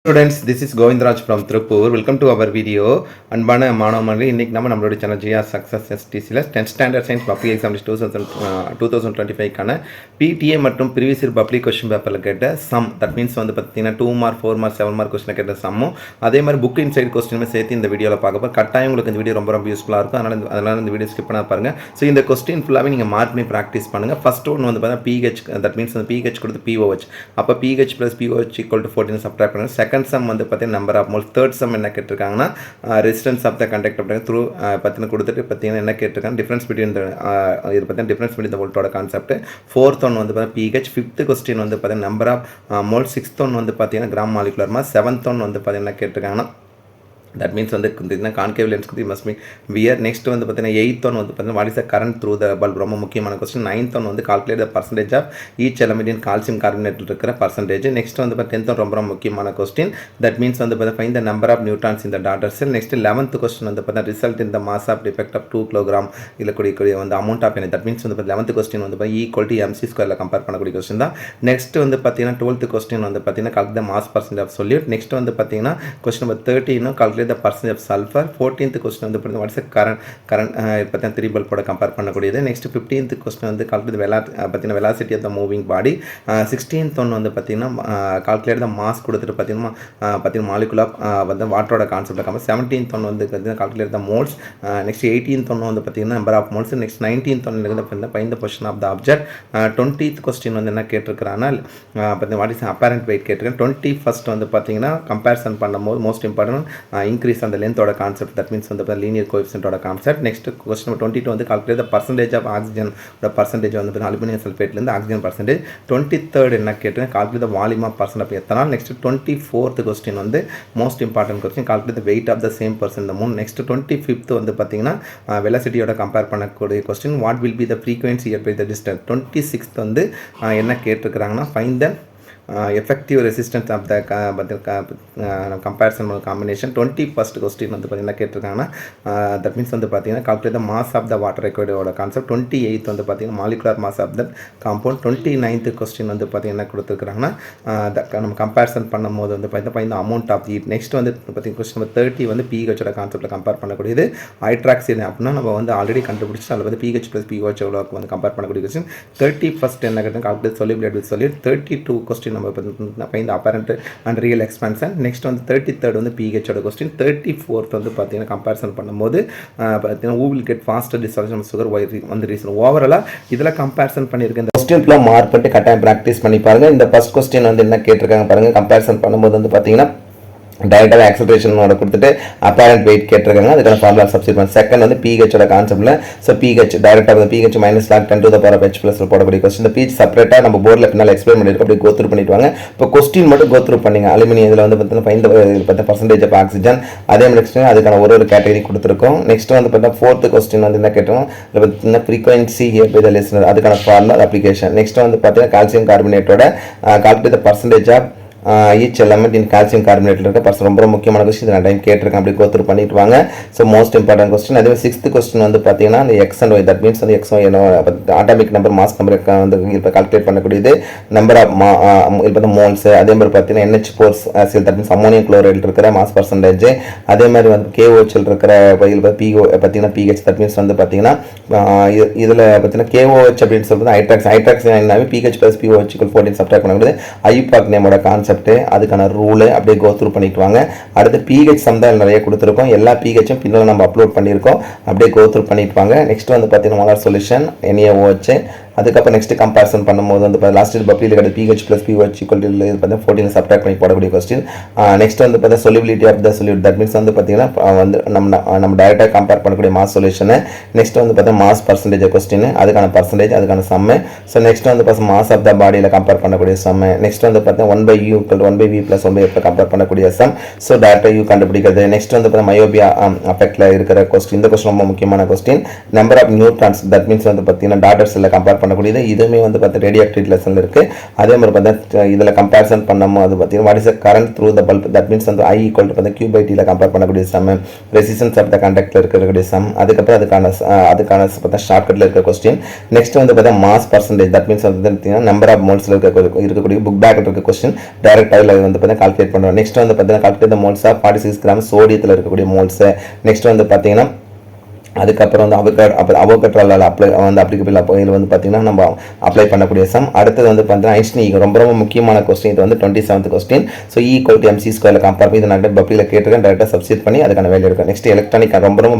Students, this is Govindraj from Tirupur. Welcome to our video. அன்பான மாணவர்களே, இன்னைக்கு நம்ம நம்மளோட channel GR Success STCல 10th standard science public exam 2025 கான PTA மற்றும் ப்ரீவியஸ் இயர் பப்ளிக் क्वेश्चन பேப்பர்ல கேட்ட சம், தட் மீன்ஸ் வந்து பாத்தீங்கன்னா 2 மார்க் 4 மார்க் 7 மார்க் क्वेश्चन கேட்ட சம்மும் அதே மாதிரி புக் இன்சைட் क्वेश्चनமே சேர்த்து இந்த வீடியோல பார்க்க போறோம். கட்டாயம் உங்களுக்கு இந்த வீடியோ ரொம்ப யூஸ்ஃபுல்லா இருக்கும். அதனால இந்த வீடியோ ஸ்கிப் பண்ணாம பாருங்க. சோ இந்த क्वेश्चन ஃபுல்லாவே நீங்க மார்க் பண்ணி பிராக்டீஸ் பண்ணுங்க. ஃபர்ஸ்ட் ஒன் வந்து பாத்தீங்கன்னா PH, தட் மீன்ஸ் அந்த PH கொடுத்து POH. அப்ப PH + POH = 14 சப்ட்ராக்ட் பண்ணுங்க. செகண்ட் சம் வந்து பார்த்தீங்கன்னா number of moles. Third sum என்ன கேட்டிருக்காங்கன்னா resistance of the conductor through பார்த்தீங்கன்னா கொடுத்துட்டு பார்த்தீங்கன்னா என்ன கேட்டிருக்காங்க டிஃபரன்ஸ் பிட்வீன் இது பார்த்தீங்கன்னா டிஃபரன்ஸ் பிட்வீன் த வோல்ட்டோட கான்செப்ட். ஃபோர்த் ஒன் வந்து பார்த்தீங்கன்னா pH. ஃபிஃப்த் கொஸ்டின் வந்து பார்த்தீங்கன்னா number of moles. Sixth one வந்து பார்த்தீங்கன்னா gram molecular mass. Seventh one வந்து பார்த்தீங்கன்னா கேட்டிருக்காங்கன்னா that means வந்து concave lens must be wear. next வந்து பார்த்தீங்கன்னா 8th one வந்து பார்த்தீங்கன்னா what is the current through the bulb, ரொம்ப முக்கியமான क्वेश्चन. 9th one வந்து calculate the percentage of each element in calcium carbonate இருக்கிற percentage. next வந்து பார்த்தீங்கன்னா 10th one ரொம்ப முக்கியமான question. that means வந்து பார்த்தீங்கன்னா find the number of neutrons in the daughter cell. next 11th question வந்து பார்த்தீங்கன்னா result in the mass of defect of 2 kg இல்ல கூடிய வந்து amount of energy. that means வந்து 11th question வந்து பார்த்தீங்கன்னா E = mc² ல கம்பேர் பண்ணக்கூடிய question தான். next வந்து பார்த்தீங்கன்னா 12th question வந்து பார்த்தீங்கன்னா calculate the mass percentage of solute. next வந்து பார்த்தீங்கன்னா question number 13 calculate the percentage of sulfur. 14th question வந்து what is the current பார்த்தீங்கன்னா 3 bulb ஓட கம்பேர் பண்ணக்கூடியது. next 15th question வந்து calculate the velocity of the moving body. 16th one வந்து பார்த்தீங்கன்னா calculate the mass கொடுத்துட்டு பார்த்தீங்கன்னா molecule of வந்து வாட்டரோட கான்செப்ட் கம்பேர். 17th one வந்து calculate the moles. next 18th one வந்து பார்த்தீங்கன்னா number of moles. next 19th one வந்து find the position of the object. 20th question வந்து என்ன கேட்டிருக்காங்கன்னா பார்த்தீங்கன்னா what is apparent weight கேட்டிருக்காங்க. 21st வந்து பார்த்தீங்கன்னா கம்பேரிசன் பண்ணும்போது most important increase on the length oda concept, that means on the linear coefficient oda concept. next question number 22 வந்து calculate the percentage of oxygen oda percentage வந்து aluminum sulfate ல இருந்து oxygen percentage. 23rd என்ன கேட்டிருக்காங்க calculate the volume of percent of ethanol. next 24th question வந்து most important question, calculate the weight of the same person in the moon. next 25th வந்து பாத்தீங்கன்னா velocity oda compare பண்ணக்கூடிய question, what will be the frequency here by the distance. 26th வந்து என்ன கேட்டிருக்காங்கன்னா find the effective resistance of the comparison combination. 21st question வந்து பார்த்தீங்கன்னா கேட்டிருக்காங்கன்னா that means வந்து பார்த்தீங்கன்னா calculate the mass of the water required ஓட concept. 28th வந்து பார்த்தீங்கன்னா molecular mass of that compound. 29th question வந்து பார்த்தீங்கன்னா கொடுத்துருக்காங்கன்னா நம்ம கம்பேரிசன் பண்ணும்போது வந்து பார்த்தீங்கன்னா the amount of heat. next வந்து பார்த்தீங்கன்னா question number 30 வந்து pH ஓட கான்செப்ட்ல கம்பேர் பண்ணக்கூடியது. ஹைட்ராக்சின் அப்படின்னா நம்ம வந்து ஆல்ரெடி கண்டுபிடிச்சு அதில் வந்து pH + pOH எவ்வளோக்கு வந்து கம்பேர் பண்ணக்கூடிய question. 31st என்ன கேட்டால் calculate solubility with solute. 32 question நம்ம find the apparent and real expansion. next வந்து 33rd வந்து pH ஓட question. 34th வந்து பார்த்தீங்கன்னா கம்பேரிசன் பண்ணும்போது பார்த்தீங்கன்னா who will get faster dissolution of sugar வந்து ரீசன். ஓவராலா இதெல்லாம் கம்பேரிசன் பண்ணியிருக்கேன். இந்த क्वेश्चन ஃபுல்லா மார்க் பண்ணிட்டு கட்டாயம் பிராக்டீஸ் பண்ணி பாருங்க. இந்த ஃபர்ஸ்ட் क्वेश्चन வந்து என்ன கேட்டிருக்காங்க பாருங்க. கம்பேரிசன் பண்ணும்போது வந்து பார்த்தீங்கன்னா டைரக்டாக ஆக்சலரேஷனோட கொடுத்துட்டு அப்பேரண்ட் வெயிட் கேட்டிருக்காங்க. அதுக்கான ஃபார்முலா சப்ஸ்டிட் பண்ணி. செகண்ட் வந்து pH ஓட கான்செப்ட்ல pH டைரக்டாக வந்து pH -log 10 to the power of H+ போடக்கூடிய கொஸ்டின். இந்த pH செப்பரேட்டா நம்ம போர்டில் பின்னால் எக்ஸ்பிளைன் பண்ணிருக்கோம். அப்படி கோத்ரூ பண்ணிட்டு வாங்க. இப்போ கொஸ்டின் மட்டும் கோத்ரூ பண்ணீங்க. அலுமினியம் இதில் வந்து பார்த்தீங்கன்னா பர்சன்டேஜ் ஆஃப் ஆக்சிஜன், அதே மாதிரி நெக்ஸ்ட் அதுக்கான ஒரு கேட்டகரி கொடுத்துருக்கோம். நெக்ஸ்ட் வந்து பார்த்தீங்கன்னா ஃபோர்த் கொஸ்டின் வந்து என்ன கேட்டோம், பார்த்தீங்கன்னா frequency hear by the listener, அதுக்கான ஃபார்முலா அப்ளிகேஷன். நெக்ஸ்ட் வந்து பார்த்தீங்கன்னா கால்சியம் கார்பனேட்டோட calculate the percentage of each element in calcium கார்பனேட்டில் இருக்க பர்சன். ரொம்ப முக்கியமான கொஸ்டின், நான் டைம் கேட்டிருக்கேன். அப்படி கோத்ரூ பண்ணிட்டு வாங்க. So most important question. அதே மாதிரி 6th கொஸ்டின் வந்து பார்த்தீங்கன்னா அந்த X and Y, that means வந்து X Y atomic number mass number வந்து இப்போ கால்குலேட் பண்ணக்கூடியது. நம்பர் ஆஃப் இப்போ மோல்ஸ், அதே மாதிரி பார்த்தீங்கன்னா NH4 தட் மீன்ஸ் அமோனியம் குளோரைடில் இருக்கிற மாஸ் பர்சன்டேஜ், அதே மாதிரி வந்து KOHல் இருக்கிற PO பார்த்தீங்கன்னா pH, தட் மீன்ஸ் வந்து பார்த்தீங்கன்னா இதில் பார்த்தீங்கன்னா KOH அப்படின்னு சொல்றது ஹைட்ராக்ஸ் என்னாவே pH + pOH = 14 சப்ட்ராக்ட் பண்ணக்கூடியது. ஐயூபாக் நேமோட கான்செப்ட், அதுக்கான ரூல் அப்படியே கோத்ரூ பண்ணிட்டு வாங்க. அடுத்து pH சம் தான் நிறைய கொடுத்துருக்கோம். எல்லா pHம் பின்னால நம்ம அப்லோட் பண்ணியிருக்கோம். அப்படியே கோத்ரூ பண்ணிட்டு வாங்க. நெக்ஸ்ட் வந்து பார்த்தீங்கன்னா மோலார் சொல்யூஷன் NaOH. அதுக்கப்புறம் நெக்ஸ்ட் கம்பேரிசன் பண்ணும்போது வந்து லாஸ்ட் பப்ளியில் கிடையாது pH + pOH = 14 சப்ட்ராக்ட் பண்ணி போடக்கூடிய கொஸ்டின். நெக்ஸ்ட் வந்து பார்த்தீங்கன்னா solubility of the solute, that means வந்து பார்த்தீங்கன்னா வந்து நம்ம டைரக்டாக கம்பேர் பண்ணக்கூடிய மாஸ் சொல்யூஷன். நெக்ஸ்ட் வந்து பார்த்தீங்கன்னா மாஸ் பர்சன்டேஜ் கொஸ்டின், அதுக்கான பர்சன்டேஜ், அதுக்கான சம்மு. ஸோ நெக்ஸ்ட் வந்து பார்த்தீங்கன்னா மாஸ் ஆஃப் த பாடியில் கம்பேர் பண்ணக்கூடிய சம்மு. நெக்ஸ்ட் வந்து பார்த்தீங்கன்னா 1/u = 1/v + 1/f கம்பேர் பண்ணக்கூடிய சம். ஸோ டேரக்டாக யூ கண்டுபிடிக்கிறது. நெக்ஸ்ட் வந்து பார்த்தீங்கன்னா மயோபியா அஃபெக்ட்ல இருக்கிற கொஸ்டின். இந்த கொஸ்டின் ரொம்ப முக்கியமான question. Number of neutrons, that means வந்து பார்த்தீங்கன்னா டாட்டர் செல்ல கம்பேர் பண்ணக்கூடியது. இதுவுமே வந்து பார்த்தீங்கன்னா ரேடியோ ஆக்டிவிட்டி லெசனில் இருக்குது. அதே மாதிரி பார்த்தீங்கன்னா இதில் கம்பேரிசன் பண்ணும்போது பார்த்தீங்கன்னா what is the current through the bulb, that means வந்து I ஈக்குவல் டு பார்த்தீங்கன்னா Q/T கம்பேர் பண்ணக்கூடிய sum, resistance of the conductor இருக்கக்கூடிய சம், அதுக்கப்புறம் அதுக்கான பார்த்தா ஷார்ட்கட்டில் இருக்க கொஸ்டின். நெக்ஸ்ட் வந்து பார்த்தீங்கன்னா மாஸ் பர்சன்டேஜ், தட் மீன்ஸ் வந்து பார்த்தீங்கன்னா நம்பர் ஆஃப் மோல்ஸில் இருக்கக்கூடிய புக் பேக் இருக்க கொஸ்டின் டைரக்டாக இதில் வந்து பார்த்தீங்கன்னா கால்குலேட் பண்ணுறோம். நெக்ஸ்ட் வந்து பார்த்தீங்கன்னா calculate the moles of 46 gram சோடியத்தில் இருக்கக்கூடிய மோல்ஸ். நெக்ஸ்ட் வந்து பார்த்தீங்கன்னா அதுக்கப்புறம் வந்து அவோகட்ரால் அப்ளிகபிள் இதில் வந்து பார்த்தீங்கன்னா நம்ம அப்ளை பண்ணக்கூடிய சம். அடுத்தது வந்து பார்த்தீங்கன்னா ஐன்ஸ்டீன் ரொம்ப ரொம்ப முக்கியமான கொஸ்டின். இது வந்து 27th question. So equal to MC² compare பண்ணி இதை நான் பப்ளியில் கேட்டிருக்கேன், டேரெக்டாக சப்ஸ்டிட் பண்ணி அதுக்கான வேல்யூ இருக்கும். நெக்ஸ்ட் எலக்ட்ரானிக் ரொம்ப ரொம்ப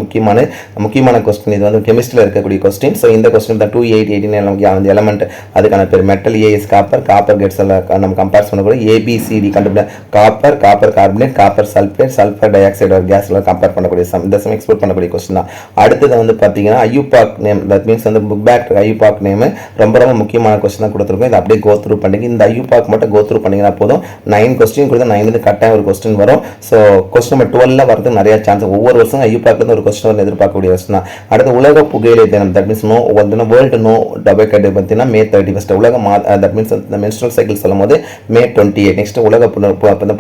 முக்கியமான கொஸ்டின். இது வந்து கெமிஸ்ட்ரியில் இருக்கக்கூடிய கொஸ்டின். ஸோ இந்த கொஸ்டின் தான் 2818 அந்த எலமெண்ட் அதுக்கான பேர் மெட்டல் AS காப்பர் கேட்ஸ் நம்ம கம்பேர் பண்ணக்கூடிய ABCD கண்டுபிடி copper carbonate copper sulphur di oxide கேஸ்ல கம்பேர் பண்ணக்கூடிய சம். இந்த சம் எக்ஸ்போர்ட் பண்ணக்கூடிய கொஸ்டின் தான். அடுத்தது வந்து பார்த்தீங்கன்னா ஐயூபாக் நேம், தட் மீன்ஸ் வந்து புக் பேக் ஐயூபாக் நேம் ரொம்ப ரொம்ப முக்கியமான கொஸ்டின் தான் கொடுத்துருக்கோம். இதை அப்படியே கோ த்ரூ பண்ணிங்க. இந்த ஐயூபாக் மட்டும் கோ த்ரூ பண்ணிங்கன்னா போதும். 9 கொஸ்டின் கொடுத்து 9 கட்டாயம் ஒரு கொஸ்டின் வரும். ஸோ கொஸ்டின் நம்பர் 12 வரதுக்கு நிறைய சான்ஸ். ஒவ்வொரு வருஷம் ஐயூபாக்லேருந்து ஒரு கொஸ்டின் வந்து எதிர்பார்க்கக்கூடிய கொஸ்டின் தான். அடுத்து உலக புகையிலை தினம், that means world no tobacco பார்த்தீங்கன்னா May 31. உலக தட் மீன்ஸ் மென்ஸ்ட்ரல் சைக்கிள் சொல்லும் போது May 28. நெக்ஸ்ட் உலக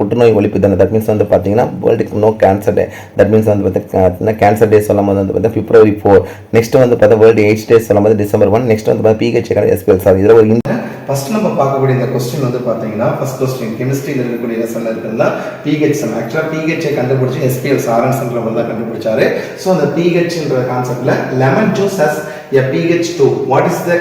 புற்றுநோய் ஒழிப்பு தினம், தட் மீன்ஸ் வந்து பார்த்தீங்கன்னா world no cancer day, that means வந்து பார்த்தீங்கன்னா கேன்சர் டே சொல்லும் போது வந்து பார்த்தீங்கன்னா February 4. நெக்ஸ்ட் வந்து பார்த்தா வேர்ல்டு AIDS டே சொல்லும் போது December 1. நெக்ஸ்ட் வந்து PH SPL சார். இதில் ஒரு ஃபர்ஸ்ட் நம்ம பார்க்கக்கூடிய இந்த கொஸ்டின் வந்து பார்த்தீங்கன்னா ஃபர்ஸ்ட் கொஸ்டின் கெமிஸ்ட்ரியில் இருக்கக்கூடிய லெசனில் இருக்குன்னா pH சம். ஆக்சுவலாக pH கண்டுபிடிச்சி SPL சாரன்ஸ்ன்றவர் தான் கண்டுபிடிச்சாரு. ஸோ அந்த pHன்ற கான்செப்ட்ல lemon juice has a pH2. what is the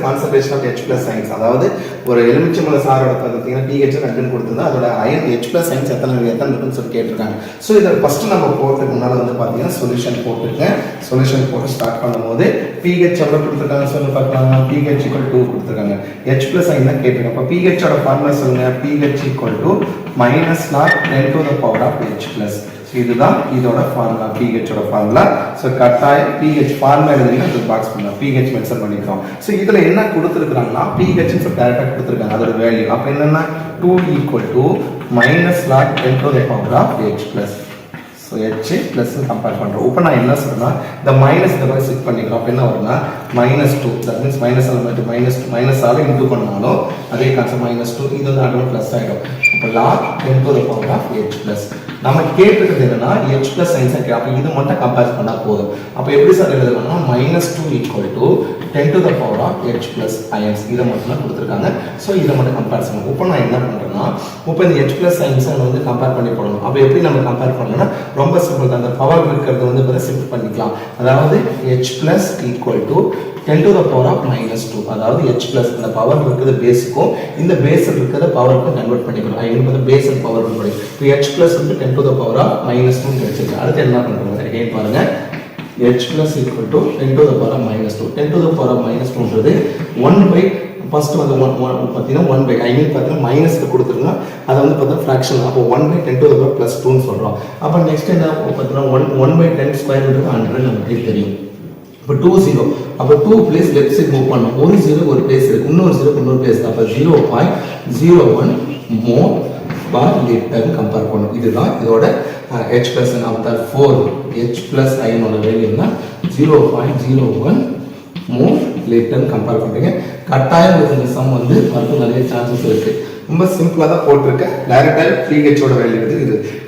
concentration of H+ ions? அதாவது ஒரு எலுமிச்சம்பழ சாரோட பார்த்தீங்கன்னா pH 2 கொடுத்தா அதோட அயன் H+ ions எத்தனை இருக்குன்னு சொல்லி கேட்டிருக்காங்க. ஸோ இதை ஃபர்ஸ்ட் நம்ம போகிறதுக்கு முன்னால் வந்து பார்த்தீங்கன்னா சொல்யூஷன் போட்டுருக்கேன். சொல்யூஷன் போட்டு ஸ்டார்ட் பண்ணும்போது pH எவ்வளோ கொடுத்துருக்காங்க சொல்லி பார்க்கலாம். pH = 2 கொடுத்துருக்காங்க. H+ ion தான் கேட்டிருக்காங்க. அப்போ pH ஓட ஃபார்முலா சொல்லுங்க. pH = -10⁻⁻H+. இதுதான் இதோட ஃபார்முலா, pH ஓட ஃபார்முலா. ஸோ கட்டாயம் pH ஃபார்முலா எழுதுறீங்க, அது பாக்ஸ் பண்ணலாம். pH மென்ஷன் பண்ணிக்கிறோம். ஸோ இதில் என்ன கொடுத்துருக்காங்கன்னா pH டேரக்டாக கொடுத்துருக்காங்க அதோட வேல்யூ. அப்போ என்னன்னா 2 = -10⁻⁻H+. ஸோ H+ கம்பேர் பண்ணுறோம். இப்போ நான் என்ன சொல்றேன்னா இந்த மைனஸ் இந்த மாதிரி செட் பண்ணிக்கிறோம். அப்போ என்ன வரும்னா -2, தட் மீன்ஸ் மைனஸ் எலமெண்ட் மைனஸால இன்டூ பண்ணாலும் அதே கான்செப்ட் -2. இது வந்து ஆட்டோமேட்டிக் ப்ளஸ் ஆகிடும். இப்போ log 10⁻H+. நம்ம கேட்டுக்கிறது என்னன்னா H+ சைன்ஸ் அப்போ இது மட்டும் கம்பேர் பண்ணால் போதும். அப்போ எப்படி சார் எழுதணும்னா -2 = 10⁻H+ ions. இதை மட்டும் தான் கொடுத்துருக்காங்க. ஸோ இதை மட்டும் கம்பேர் பண்ணணும். இப்போ நான் என்ன பண்ணுறேன்னா இப்போ இந்த H+ சைன்ஸை வந்து கம்பேர் பண்ணி போடணும். அப்போ எப்படி நம்ம கம்பேர் பண்ணணும்னா ரொம்ப சிம்பிள் தான். அந்த பவர் இருக்கிறது வந்து சிம்பிள் பண்ணிக்கலாம். அதாவது H+ = 10⁻⁻2. அதாவது H+ இந்த பவர் இருக்குது பேஸுக்கும் இந்த பேஸில் இருக்கிற பவருக்கும் கன்வெர்ட் பண்ணிக்கணும். ஐ பேஸ் அண்ட் பவர் பண்ணி இப்போ H+ வந்து 10⁻2 வச்சிருக்கேன். அடுத்து என்ன பண்ணுறோம் again பாருங்க. H+ = 10⁻2. 10⁻2ன்றது 1/, ஃபர்ஸ்ட் வந்து பார்த்தீங்கன்னா 1/, ஐ மீன் பார்த்தீங்கன்னா மைனஸ்க்கு கொடுத்துருங்க. அதை வந்து பார்த்தீங்கன்னா ஃப்ராக்ஷன். அப்போ 1/10⁻+2 சொல்கிறோம். அப்போ நெக்ஸ்ட் என்ன பார்த்தீங்கன்னா 1/10² 100 நமக்கு தெரியும். இப்போ 2 0. அப்போ 2 பிளேஸ் லெஃப்ட் சைடு மூவ் பண்ணணும். ஒரு 0 ஒரு பிளேஸ் இருக்கு, இன்னொரு 0 இன்னொரு பிளேஸ். அப்போ 0.01 mol per liter கம்பேர் பண்ணணும். இதுதான் இதோட H+ after 4 H+ அயனோட வேல்யூனா 0.01 mol litre compare பண்ணுறீங்க. கட்டாயம் இந்த சம் வந்து வரது நிறைய சான்சஸ் இருக்கு. ரொம்ப சிம்பிளாக தான் போட்டிருக்கேன். டைரக்டாக pH ஓட வேல்யூ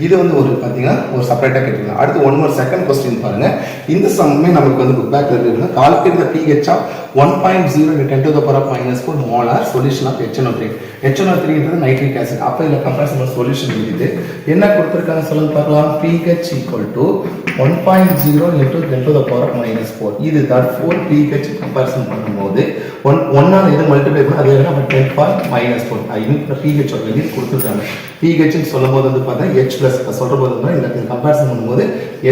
இது வந்து ஒரு பார்த்தீங்கன்னா ஒரு செப்பரேட்டாக கேட்டுக்கலாம். அடுத்து 1 more செகண்ட் கொஸ்டின் பாருங்க. இந்த சம்மே நமக்கு வந்து புக் பேக்கில் இருக்குன்னா calculate the pH of 1.0 × 10⁻⁻4 molar solution of HNO3. HNO3ன்றது நைட்ரிக் ஆசிட். அப்போ இதில் கம்பேரிசன் சொல்யூஷன் இருக்குது. என்ன கொடுத்துருக்காங்க சொல்லுங்க பார்க்கலாம். pH = 1.0 × 10⁻⁻4. இது தான் 4 pH கம்பேரிசன் பண்ணும்போது 1ஆல் இது மல்டிப்ளை பண்ணி அது நம்ம 10⁻⁻4 ஐ மீன் pH ஓட வேல்யூ கொடுத்துருக்காங்க. pH சொல்லும் போது வந்து பார்த்தா H+ சொல்கிற போது இந்த கம்பேரிசன் பண்ணும்போது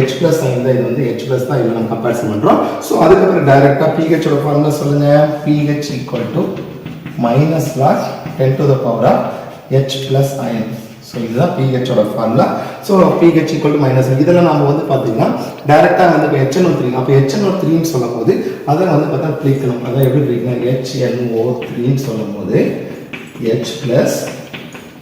H+ தான் இது வந்து H+ தான் இதில் நம்ம கம்பேரிசன் பண்ணுறோம். ஸோ அதுக்கப்புறம் டைரெக்டாக pH ஓட ஃபார்முலா சொல்லுங்க. pH = -10⁻H+ ion. ஸோ இதுதான் pH ஓட ஃபார்முலா. ஸோ pH = இதெல்லாம் நம்ம வந்து பார்த்தீங்கன்னா டைரெக்டாக வந்து இப்போ HNO3. அப்போ HNO3ன்னு சொல்லும் போது அதை வந்து பார்த்தா பிரிக்கணும். அதான் எப்படி பிரிக்கணும். HNO3ன்னு சொல்லும் போது H+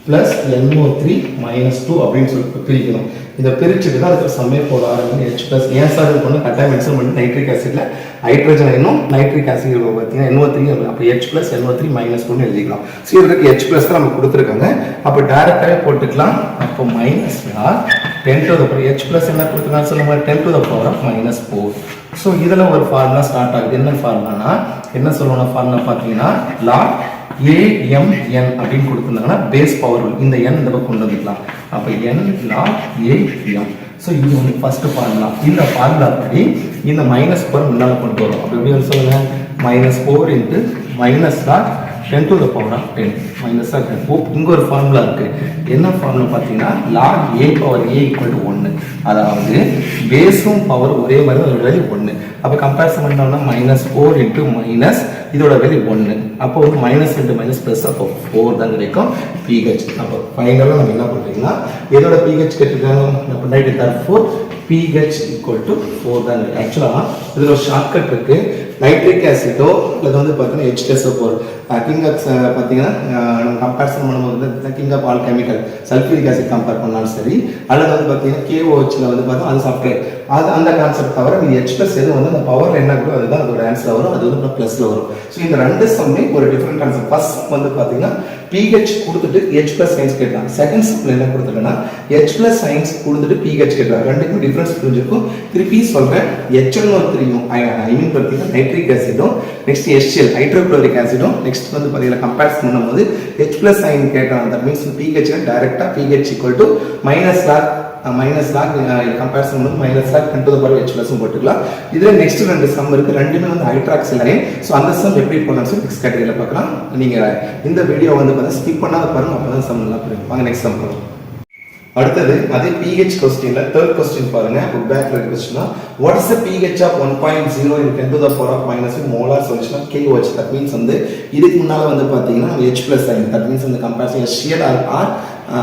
plus NO3 minus 2 அப்படின்னு சொல்லிட்டு பிரிக்கணும். இதை பிரிச்சுட்டு தான் அதுக்கு சம்மே போட ஆரம்பிக்கும். H plus ஏன் சார் இது பண்ண கட்டாயம் மென்ஷன் பண்ணி நைட்ரிக் ஆசிட்ல ஹைட்ரஜன் அயனும் நைட்ரிக் ஆசிட் பார்த்தீங்கன்னா NO3 அப்போ H plus NO3 minus 2 எழுதிக்கலாம். ஸோ இதுக்கு H plus தான் நம்ம கொடுத்துருக்காங்க. அப்போ டைரக்டாகவே போட்டுக்கலாம். அப்போ minus 10 to the power H plus என்ன கொடுத்துருக்காங்க சொல்லுங்க 10 to the power of minus 4. So இதில் ஒரு ஃபார்முலா ஸ்டார்ட் ஆகுது. என்ன ஃபார்முலானா என்ன சொல்லணும் ஃபார்முலா பார்த்தீங்கன்னா log AMN அப்படின்னு கொடுத்துருந்தாங்கன்னா பேஸ் பவர் இந்த n இந்த பக்கம் கொண்டு வந்துக்கலாம். அப்போ n log AM. ஸோ இது வந்து ஃபர்ஸ்ட் ஃபார்முலா. இந்த ஃபார்முலா படி இந்த மைனஸ் பவர் முன்னால் கொண்டு வரும். அப்போ எப்படி வந்து சொல்லுங்க -4 into minus log 10 to the power of 10 minus 10. இங்க ஒரு ஃபார்முலா இருக்கு. என்ன ஃபார்முலா பார்த்தீங்கன்னா log a power a equal to 1. அதாவது பேஸும் பவர் ஒரே மாதிரி அதோட வேல்யூ 1. அப்போ கம்பேரிசன் பண்ணோம்னா -4 இன்ட்டு மைனஸ் இதோட வேல்யூ 1. அப்போ வந்து மைனஸ் இன்ட்டு மைனஸ் ப்ளஸ் அப்போ 4 தான் கிடைக்கும் pH. அப்போ ஃபைனலாக நம்ம என்ன பண்ணுறீங்கன்னா இதோட pH கேட்டிருக்காங்க அப்போ night therefore pH equal to 4 தான். ஆக்சுவலாக இதில் ஒரு ஷார்ட்கட் இருக்கு. நைட்ரிக் ஆசிட்டோ இல்லை வந்து பார்த்தீங்கன்னா H2SO4 கிங் ஆஃப் பார்த்தீங்கன்னா நம்ம கம்பேரிசன் பண்ணும்போது king of all chemical sulphuric acid compare பண்ணாலும் சரி அல்லது வந்து பார்த்தீங்கன்னா KOHல வந்து பார்த்தோம் அது சப்ஸ்ட்ரேட் அது அந்த கான்செப்ட் தவிர இது H plus எது வந்து அந்த பவர் என்ன கூட அதுதான் அதோட ஆன்சர் வரும். அது வந்து ப்ளஸ்ல வரும். ஸோ இந்த ரெண்டு சம்மே ஒரு டிஃப்ரெண்ட் கான்செப்ட். ஃபர்ஸ்ட் வந்து பார்த்தீங்கன்னா pH கொடுத்துட்டு H plus சயின்ஸ் கேட்டாங்க. செகண்ட் சம்ல என்ன கொடுத்துருக்கேன்னா H plus சயின்ஸ் கொடுத்துட்டு pH கேட்டாங்க. ரெண்டுக்கும் டிஃபரன்ஸ் புரிஞ்சிருக்கும். திருப்பி சொல்றேன் HNO3யும் ஐ மீன் பார்த்தீங்கன்னா நைட்ரிக் ஆசிடும் நெக்ஸ்ட் HCl ஹைட்ரோகுளோரிக் ஆசிடும் நெக்ஸ்ட் வந்து பார்த்தீங்கன்னா கம்பேரிசன் பண்ணும்போது H plus சைன் கேட்டாங்க. தட் மீன்ஸ் pH டைரக்டா pH equal to minus log comparison பண்ணும்போது minus log 10 to the power H plus போட்டுக்கலாம். இதில் நெக்ஸ்ட் ரெண்டு சம் இருக்கு. ரெண்டுமே வந்து ஹைட்ராக்சில் அயன். ஸோ அந்த சம் எப்படி போடலாம்னு சொல்லி நெக்ஸ்ட் கேட்டகரியில் பார்க்கலாம். நீங்கள் இந்த வீடியோ வந்து பார்த்தா ஸ்கிப் பண்ணாத பாருங்க. அப்போ தான் சம் நல்லா புரியும். வாங்க நெக்ஸ்ட் சம் போகலாம். அடுத்தது அதே pH கொஸ்டின்ல தேர்ட் கொஸ்டின் பாருங்க. புக் பேக்ல கொஸ்டினா what is the pH of 1.0 in 10 to the power of minus molar solution of KOH. That means வந்து இதுக்கு முன்னால வந்து பாத்தீங்கன்னா H plus sign that means இந்த கம்பேரிசன் HCl ஆர்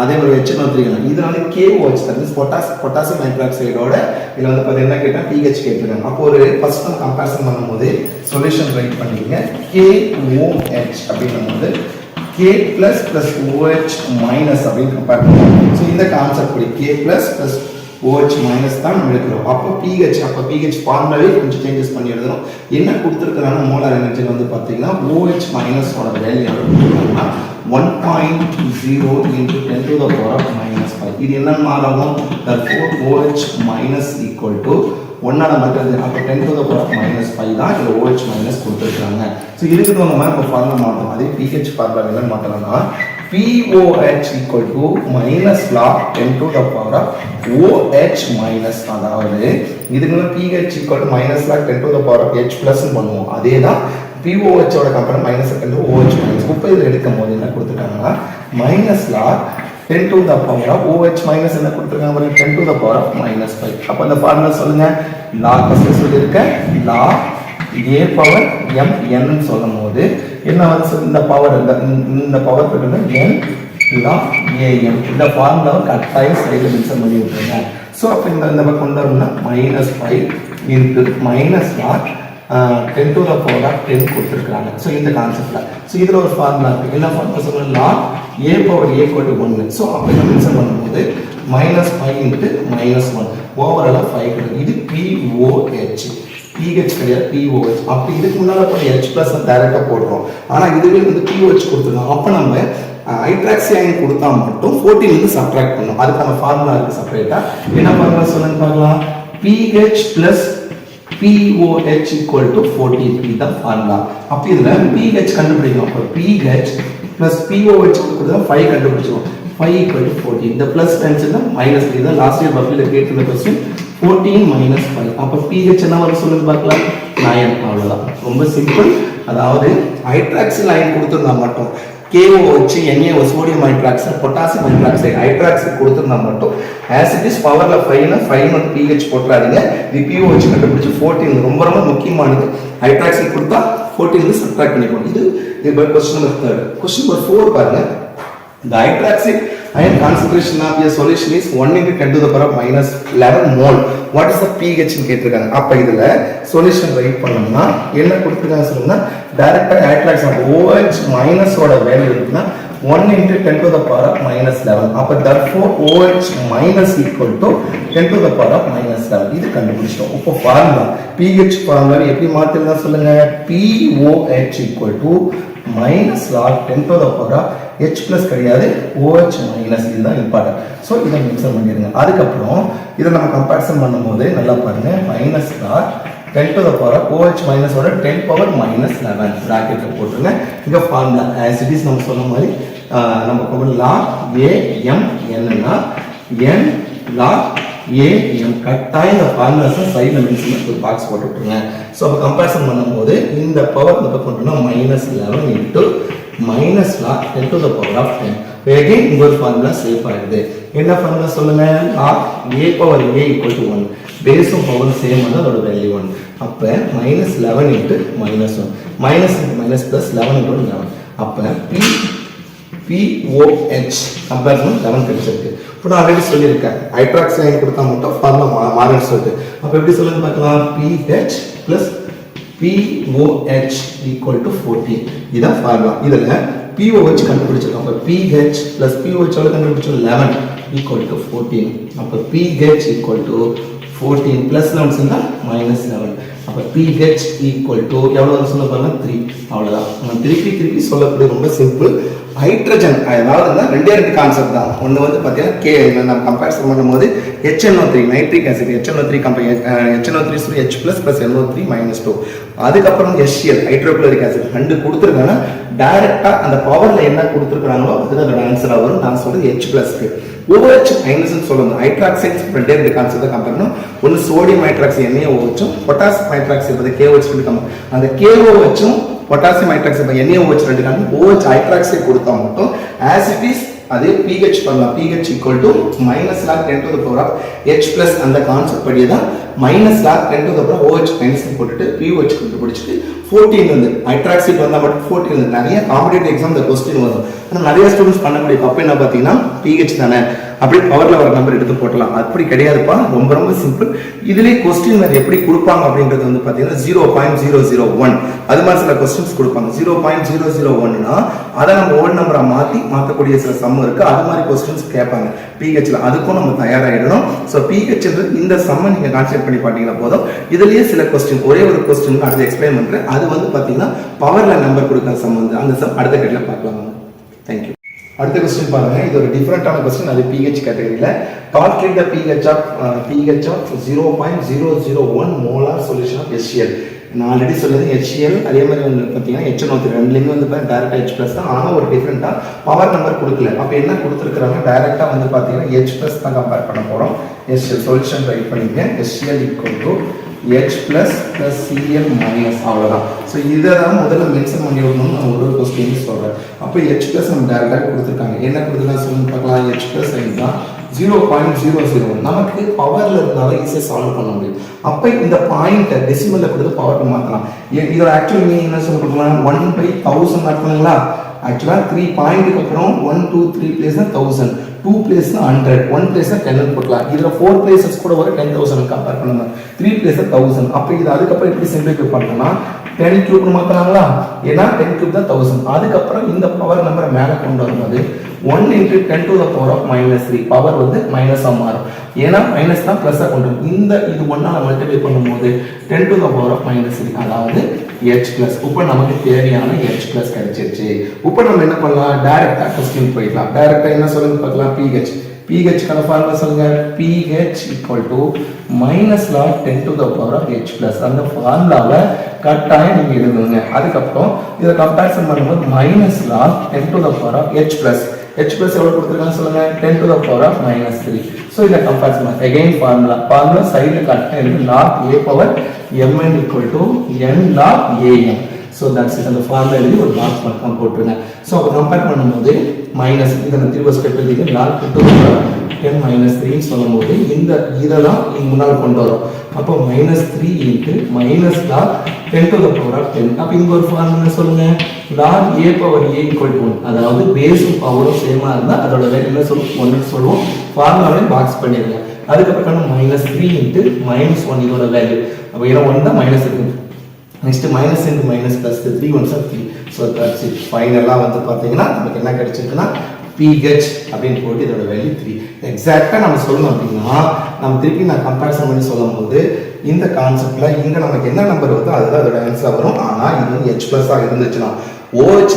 அதே மாதிரி HNO3 இது வந்து KOH தட் மீன்ஸ் பொட்டாசியம் ஹைட்ராக்சைடோட இதுல வந்து பாத்தீங்கன்னா என்ன கேட்டா pH கேட்டிருக்காங்க. அப்போ ஒரு ஃபர்ஸ்ட் நம்ம கம்பேரிசன் பண்ணும்போது சொல்யூஷன் ரைட் பண்ணிக்கங்க. KOH அப்படிங்கும்போது K plus plus OH minus அப்படின்னு கம்பேர் பண்ணுவோம். ஸோ இந்த கான்செப்ட் படி K plus plus OH minus தான் நம்ம எடுக்கிறோம். அப்போ pH ஃபார்முலாவே கொஞ்சம் சேஞ்சஸ் பண்ணி எழுதுறோம். என்ன கொடுத்துருக்காங்கன்னா மோலார் எனர்ஜி வந்து பார்த்தீங்கன்னா OH minus ஓட வேல்யூ எவ்வளோ கொடுத்துருக்காங்கன்னா 1.0 into 10 to the power of minus 5. இது என்ன மாறாகும்? therefore OH minus equal to 1 மட்டும். அப்போ 10 to the power of minus 5 தான் இதில் OH minus கொடுத்துருக்காங்க. ஸோ இதுக்கு தகுந்த மாதிரி இப்போ ஃபார்முலா மாற்றோம். அதே pH ஃபார்முலா என்ன மாற்றலாம்னா POH equal to minus log 10 to the power of OH minus. அதாவது இதுக்கு pH equal to minus log 10 to the power of H plus பண்ணுவோம். அதே தான் POH ஓட compare minus second OH minus. இப்போ இதில் எடுக்கும் போது என்ன கொடுத்துட்டாங்கன்னா minus lock 10 to the power of OH minus என்ன கொடுத்துருக்காங்க 10 to the power of minus 5. அப்போ இந்த ஃபார்முலா சொல்லுங்க. லாக் ஃபர்ஸ்ட் சொல்லியிருக்கேன். Log A power m n சொல்லும் போது என்ன வந்து இந்த பவர் இந்த பவர் பார்த்தீங்கன்னா n log am. இந்த ஃபார்முலாவை கட்டாயம் சைடில் மென்ஷன் பண்ணி விட்டுருங்க. ஸோ அப்போ இந்த பக்கம் கொண்டு வரணும்னா -5 into minus lock 10 to the power of 10 கொடுத்துருக்காங்க. ஸோ இந்த கான்செப்டில் ஸோ இதில் ஒரு ஃபார்முலா இருக்குது. என்ன ஃபார்முலா சொல்லுங்கள்? Log a power a equal to 1. So அப்போ இதை மென்ஷன் பண்ணும்போது -5 இன்ட்டு -1 ஓவராலாக 5 கிடைக்கும். இது POH pH கிடையாது POH. அப்போ இதுக்கு முன்னால் போய் H plus டைரெக்டாக போடுறோம். ஆனால் இதுவே வந்து POH கொடுத்துருக்கோம். அப்போ நம்ம ஹைட்ராக்சி அயன் கொடுத்தா மட்டும் 14 வந்து சப்ட்ராக்ட் பண்ணணும். அதுக்கான ஃபார்முலா இருக்குது செப்பரேட்டாக. என்ன ஃபார்முலா சொல்லுங்க பார்க்கலாம். pH plus POH equal to 14 இதுதான் ஃபார்முலா. அப்போ இதில் pH கண்டுபிடிக்கணும். அப்போ pH plus POH கொடுத்தா 5 கண்டுபிடிச்சோம். 5 equal to 14. இந்த ப்ளஸ் டைம்ஸ் மைனஸ் இதுதான் லாஸ்ட் இயர் பப்ளியில் கேட்டிருந்த கொஸ்டின். 14 minus 5. அப்போ pH என்ன வரும் சொல்லுங்க பார்க்கலாம். 9. அவ்வளோதான். ரொம்ப சிம்பிள். அதாவது ஹைட்ராக்சில் அயன் கொடுத்துருந்தா மட்டும் KOH NaO sodium hydroxide potassium hydroxide hydroxide கொடுத்துருந்தா மட்டும் ஆசிட்டிஸ் பவரில் 5 வந்து pH போட்டுறாதீங்க. இது POH கண்டுபிடிச்சு 14 ரொம்ப ரொம்ப முக்கியமானது. ஹைட்ராக்சைடு கொடுத்தா 14 வந்து சப்ட்ராக்ட் பண்ணிக்கணும். இது கொஸ்டின் நம்பர் 3. கொஸ்டின் நம்பர் 4 பாருங்க. The hydroxide ion concentration of a solution is 1 into 10 to the power of minus 11 mole. What is the pH ன்னு கேட்டிருக்காங்க. அப்ப இதுல சொல்யூஷன் ரைட் பண்ணோம்னா என்ன கொடுத்திருக்காங்க சொல்லுங்க. டைரக்டா ஹைட்ராக்சைடு OH minus ஓட வேல்யூ இருக்குன்னா 1 into 10 to the power of minus 11. அப்போ therefore OH minus equal to 10 to the power of minus 11. இது கண்டுபிடிச்சிட்டோம். இப்போ ஃபார்முலா pH ஃபார்முலா எப்படி மாத்திரலாம் சொல்லுங்க. POH equal to minus log 10 to the power of H plus கிடையாது OH minus இதுதான் important. So இதை mention பண்ணிடுங்க. அதுக்கப்புறம் இதை நம்ம கம்பேரிசன் பண்ணும்போது நல்லா பாருங்க minus log 10 to the power of OH minus ஓட 10 power minus 11 பிராக்கெட்டில் போட்டுருங்க. இங்கே ஃபார்முலா ஆஸ் இட் இஸ் நம்ம சொன்ன மாதிரி நம்ம கொண்டு log AM என்னன்னா n log AM கட்டாயம் இந்த ஃபார்முலாஸை சைடில் மென்ஷன் ஒரு பாக்ஸ் போட்டு விட்டுருங்க. ஸோ அப்போ கம்பேரிசன் பண்ணும்போது இந்த பவர் இந்த பக்கம் கொண்டுனா minus 11 into minus log 10 to the power of 10. again இங்க ஒரு ஃபார்முலா சேவ் ஆயிடுது. என்ன ஃபார்முலா சொல்லுங்க. log a power a equal to 1. பேஸும் பவரும் சேம் வந்து அதோட வேல்யூ 1. அப்போ minus 11 into minus 1. minus into minus plus 11 into 11. அப்போ POH கம்பேரிசன் 11 கிடைச்சிருக்கு. இப்போ நான் ஆல்ரெடி சொல்லியிருக்கேன் ஹைட்ராக்சி அயன் கொடுத்தா மட்டும் ஃபார்முலா மாறுன்னு சொல்லிட்டு. அப்போ எப்படி சொல்லுங்க பார்க்கலாம். PH plus POH equal to 14. இதான் ஃபார்முலா. இதில் POH கண்டுபிடிச்சிருக்கோம். அப்போ PH plus POH எவ்வளோ கண்டுபிடிச்சோம் 11 equal to 14. அப்போ PH equal to 14 plus 11 சொன்னால் minus 11. அப்போ PH equal to எவ்வளோ சொல்ல பாருங்க 3. அவ்வளோதான். நம்ம திருப்பி சொல்லக்கூடிய ரொம்ப சிம்பிள். ஹைட்ரஜன் அதாவது ரெண்டே கான்செப்ட் தான். ஒன்று வந்து பார்த்தீங்கன்னா நம்ம கம்பேரிசன் பண்ணும்போது HNO3 nitric acid HNO3 H plus plus NO3 minus 2. அதுக்கப்புறம் HCl ஹைட்ரோகுளோரிக் ஆசிட் 2 கொடுத்துருக்காங்கன்னா டைரக்டா அந்த பவர்ல என்ன கொடுத்துருக்காங்களோ அதுதான் அதோட ஆன்சரா வரும். நான் சொல்றது H பிளஸ்க்கு OH மைனஸ்னு சொல்லணும். ஹைட்ராக்சைட்ஸ் ரெண்டே ரெண்டு கான்செப்ட் கம்பேர் பண்ணணும். ஒன்று sodium hydroxide NaOH potassium hydroxide KOH அந்த KOH பொட்டாசியம் ஹைட்ராக்சைடு NaOH ரெண்டு காரணம் OH ஹைட்ராக்சைடு கொடுத்தா மட்டும் as it is அதே pH பண்ணலாம். pH equal to minus log 10 to the power of H plus அந்த கான்செப்ட் படியே தான் minus log 10 to the power OH minus போட்டுட்டு pH கண்டுபிடிச்சிட்டு 14 வந்து ஹைட்ராக்சைடு வந்தா மட்டும் 14 வந்து நிறைய காம்படிட்டிவ் எக்ஸாம் இந்த क्वेश्चन வரும். ஆனா நிறைய ஸ்டூடண்ட்ஸ் பண்ண முடியும். அப்ப என்ன பாத்தீங்கன்னா pH தானே அப்படியே பவர்ல வர நம்பர் எடுத்து போடலாம். அப்படி கிடையாதுப்பா. ரொம்ப ரொம்ப சிம்பிள். இதுலயே क्वेश्चन வேற எப்படி கொடுப்பாங்க அப்படின்றது வந்து பாத்தீங்கன்னா 0.001 அது மாதிரி சில क्वेश्चंस கொடுப்பாங்க. 0.001னா அத நம்ம ஓட் நம்பரா மாத்தக்கூடிய சில சம் இருக்கு. அது மாதிரி क्वेश्चंस கேட்பாங்க pHல. அதுக்கும் நம்ம தயாராயிடணும். சோ pHன்றது இந்த சம்ம நீங்க கான்செப்ட் பண்ணி பாத்தீங்கன்னா போதும். இதுலயே சில क्वेश्चन ஒரே ஒரு क्वेश्चन அடுத்து எக்ஸ்பிளைன் பண்றேன். அது வந்து பாத்தீங்கன்னா பவர்ல நம்பர் கொடுக்கிற சம் வந்து அந்த சம் அடுத்த கட்டத்துல பார்க்கலாம். Thank you. அடுத்த क्वेश्चन பாருங்க. இது ஒரு டிஃபரண்டான क्वेश्चन. அது pH கேட்டகரியில calculate the pH of 0.001 molar solution of HCl. நான் ஆல்ரெடி சொல்றது HCl அதே மாதிரி வந்து பாத்தீங்கன்னா HNO3 ரெண்டுலயுமே வந்து டைரக்டா H+ தான். ஆனா ஒரு டிஃபரண்டா பவர் நம்பர் கொடுக்கல. அப்ப என்ன கொடுத்திருக்காங்க டைரக்டா வந்து பாத்தீங்கன்னா H+ தான் கம்பேர் பண்ண போறோம். HCl சொல்யூஷன் ரைட் பண்ணிங்க. HCl equal to H plus plus Cl minus அவ்வளவுதான். ஸோ இதை தான் முதல்ல மென்ஷன் பண்ணி விடணும்னு நான் ஒரு கொஸ்டின் சொல்றேன். அப்போ H plus நம்ம டைரக்டாக கொடுத்துருக்காங்க. என்ன கொடுத்துருக்காங்க சொல்லுங்க பார்க்கலாம். H plus தான் 0.001 நமக்கு பவர்ல இருந்தாலும் ஈஸியாக சால்வ் பண்ண முடியும். அப்போ இந்த பாயிண்ட் டெசிமல்ல கொடுத்து பவருக்கு மாற்றலாம். இதோட ஆக்சுவல் மீனிங் என்ன சொல்ல கொடுக்கலாம் 1/1000 நடத்துங்களா. ஆக்சுவலாக 3 பாயிண்ட்டுக்கு அப்புறம் 1 2 3 பிளேஸ் 1000 2 பிளேஸ் 100 1 பிளேஸ் 10 போடலாம். இதுல 4 பிளேசஸ் கூட வர 10000 கம்பேர் பண்ணலாம். 3 பிளேஸ் 1000. அப்ப இது அதுக்கப்புறம் எப்படி சிம்பிளிஃபை பண்ணலாம் 10 கியூப் மாத்தறாங்களா. ஏன்னா 10 கியூப் தான் 1000. அதுக்கப்புறம் இந்த பவர் நம்பரை மேல கொண்டு வரும்போது 1 into 10 to the power of -3 power வந்து மைனஸா மாறும். ஏன்னா மைனஸ் தான் பிளஸ்ஸா கொண்டு வரும். இந்த இது ஒன்னால மல்டிப்ளை பண்ணும்போது 10 to the power of -3 அதாவது H+. இப்போ நமக்கு தேவையான H+ கிடைச்சிருச்சு. இப்போ நம்ம என்ன பண்ணலாம் டைரக்டா क्वेश्चन போயிடலாம். டைரக்டா என்ன சொல்லுங்க பார்க்கலாம். pH கான ஃபார்முலா சொல்லுங்க. pH equal to minus log 10 to the power of H+. அந்த ஃபார்முலாவை கட்டாயம் நீங்க எழுதுங்க. அதுக்கப்புறம் இத கம்பேரிசன் பண்ணும்போது minus log 10 to the power of H+. H+ எவ்வளவு கொடுத்திருக்காங்க சொல்லுங்க 10 to the power of -3. So இத கம்பேரிசன் பண்ண அகைன் ஃபார்முலா சைடுல கட்டாயம் இருக்கு. log a power mn equal to n log am. So that's it. அந்த ஃபார்முலா எழுதி ஒரு பாக்ஸ் மட்டும் போட்டுருங்க. சோ அப்ப கம்பேர் பண்ணும்போது மைனஸ் இத திரும்ப ஸ்டெப் எழுதிட்டு log 10 to the power 10 -3 ன்னு சொல்லும்போது இந்த இதெல்லாம் முன்னால கொண்டு வரோம். அப்போ -3 into minus log 10 to the power of 10. அப்ப இங்க ஒரு ஃபார்முலா சொல்லுங்க. log a power a equal to 1. அதாவது பேஸும் பவரும் சேமா இருந்தா அதோட வேல்யூ என்ன சொல்லுவோம் 1 ன்னு சொல்லுவோம். ஃபார்முலாவை பாக்ஸ் பண்ணிடுங்க. அதுக்கப்புறம் -3 into -1 இதோட வேல்யூ. அப்ப ஏன்னா 1 தான் மைனஸ் இருக்கு. Next minus into minus plus 3 1s are 3. So so that's it. ஃபைனலாக வந்து பார்த்தீங்கன்னா நமக்கு என்ன கிடைச்சிருக்குன்னா pH அப்படின்னு போட்டு இதோட வேல்யூ 3. எக்ஸாக்டாக நம்ம சொல்லணும் அப்படின்னா நம்ம திருப்பி நான் கம்பேரிசன் பண்ணி சொல்லும் போது இந்த கான்செப்டில் இங்கே நமக்கு என்ன நம்பர் வருதோ அதுதான் அதோட ஆன்சராக வரும். ஆனால் இது வந்து H+ இருந்துச்சுன்னா OH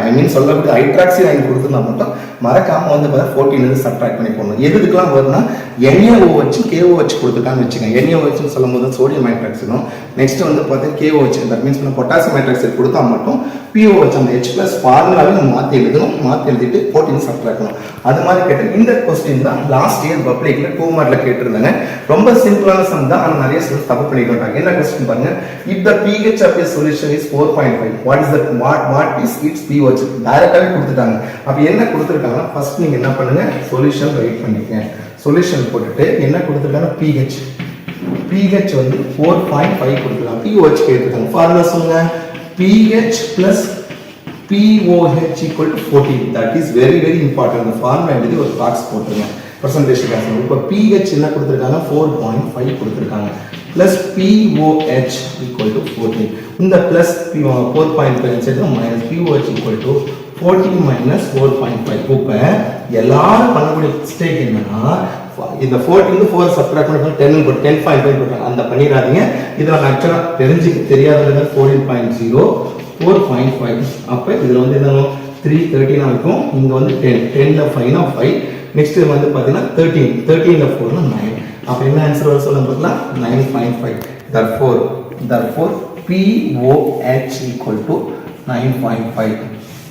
ஐ மீன் சொல்லக்கூடிய ஹைட்ராக்சி லைன் கொடுத்துருந்தா மட்டும் மறக்காமல் வந்து பார்த்தா 14 சப்ட்ராக்ட் பண்ணி போடணும். எதுக்கெல்லாம் வருதுன்னா NaOH KOH கொடுத்துருக்கான்னு வச்சுக்கோங்க. NaOHன்னு சொல்லும் போது சோடியம் ஹைட்ராக்சைடும், நெக்ஸ்ட் வந்து பார்த்தீங்கன்னா KOH தட் மீன்ஸ் பொட்டாசியம் ஹைட்ராக்சைடு கொடுத்தா மட்டும் POH அந்த H+ ஃபார்முலாவே நம்ம மாற்றி எழுதணும். மாற்றி எழுதிட்டு 14 சப்ட்ராக்ட் பண்ணணும். அது மாதிரி கேட்டு இந்த கொஸ்டின் தான் லாஸ்ட் இயர் பப்ளிக்ல 2 மார்க்ல கேட்டிருந்தாங்க. ரொம்ப சிம்பிளான சம் தான், ஆனால் நிறைய ஸ்டூடெண்ட்ஸ் தப்பு பண்ணிட்டு என்ன கொஸ்டின் பாருங்க. If the pH of a solution is 4.5 what is its pH? டைரக்டாவே கொடுத்துட்டாங்க. அப்ப என்ன கொடுத்துருக்காங்கன்னா ஃபர்ஸ்ட் நீங்க என்ன பண்ணுங்க, சொல்யூஷன் ரைட் பண்ணிக்கங்க. சொல்யூஷன் போட்டுட்டு என்ன கொடுத்துருக்காங்க, pH வந்து 4.5 கொடுத்துருக்காங்க. pOH கேட்டிருக்காங்க. ஃபார்முலா சொல்லுங்க. pH plus pOH equal to 14. That is very important. இந்த ஃபார்முலா எழுதி ஒரு பாக்ஸ் போட்டுருங்க. பர்சன்டேஜ் காசு. இப்போ pH என்ன கொடுத்துருக்காங்க, 4.5 கொடுத்துருக்காங்க. plus pOH equal to 14. இந்த plus 4.5 சேர்த்து minus pOH equal to 14 minus 4.5. இப்போ எல்லாரும் பண்ணக்கூடிய மிஸ்டேக் என்னன்னா இந்த 14 4 சப்ட்ராக்ட் பண்ணி 10.5 போட்டாங்க. அந்த பண்ணிராதீங்க. இதுல ஆக்சுவலா தெரியாதது 14.0 4.5. அப்ப இதுல வந்து என்ன 313 இருக்கும். இங்க வந்து 10ல 5 னா 5. நெக்ஸ்ட் வந்து பாத்தீங்கன்னா 13ல 4 னா 9. அப்ப என்ன ஆன்சர் வர சொல்லுங்க பார்க்கலாம், 9.5. therefore pOH equal to 9.5.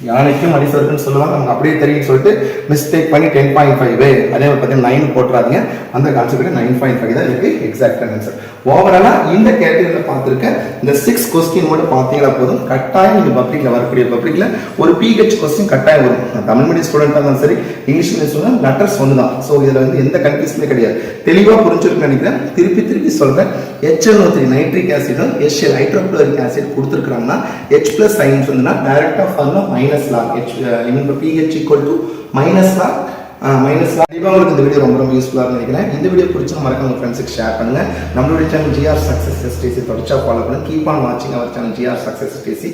யானைக்கும் அடிசருக்குன்னு சொல்லுவாங்க. நமக்கு அப்படியே தெரியும் சொல்லிட்டு மிஸ்டேக் பண்ணி 10.5 அதே மாதிரி பார்த்தீங்கன்னா 9 போட்டுறாதீங்க. அந்த கான்செப்ட் 9.5 தான் இதுக்கு எக்ஸாக்ட் ஆன்சர். ஓவராலா இந்த கேட்டகரியில் பார்த்துருக்கேன். இந்த 6 கொஸ்டின் மட்டும் பார்த்தீங்கன்னா போதும், கட்டாயம் நீங்கள் பப்ளிக்ல வரக்கூடிய பப்ளிக்ல ஒரு pH கொஸ்டின் கட்டாயம் வரும். தமிழ் மீடியம் ஸ்டூடெண்டாக இருந்தாலும் சரி, இங்கிலீஷ் மீடியம் ஸ்டூடெண்ட் லெட்டர்ஸ் ஒன்று தான். ஸோ இதில் வந்து எந்த கன்ஃபியூஷனே கிடையாது. தெளிவாக புரிஞ்சிருக்குன்னு நினைக்கிறேன். திருப்பி சொல்றேன். HNO3 நைட்ரிக் ஆசிடும் HCl ஹைட்ரோக்ளோரிக் ஆசிட் கொடுத்துருக்காங்கன்னா H+ சைன்ஸ் வந்துன்னா டைரக்டா formula minus log pH equal to minus log. கண்டிப்பாக உங்களுக்கு இந்த வீடியோ ரொம்ப யூஸ்ஃபுல்லாக நினைக்கிறேன். இந்த வீடியோ பிடிச்சா மறக்காம உங்கள் ஃப்ரெண்ட்ஸுக்கு ஷேர் பண்ணுங்க. நம்மளுடைய சேனல் GR Success STC தொடர்ச்சியாக ஃபாலோ பண்ணுங்க. கீப் ஆன் வாட்சிங் our channel GR Success STC.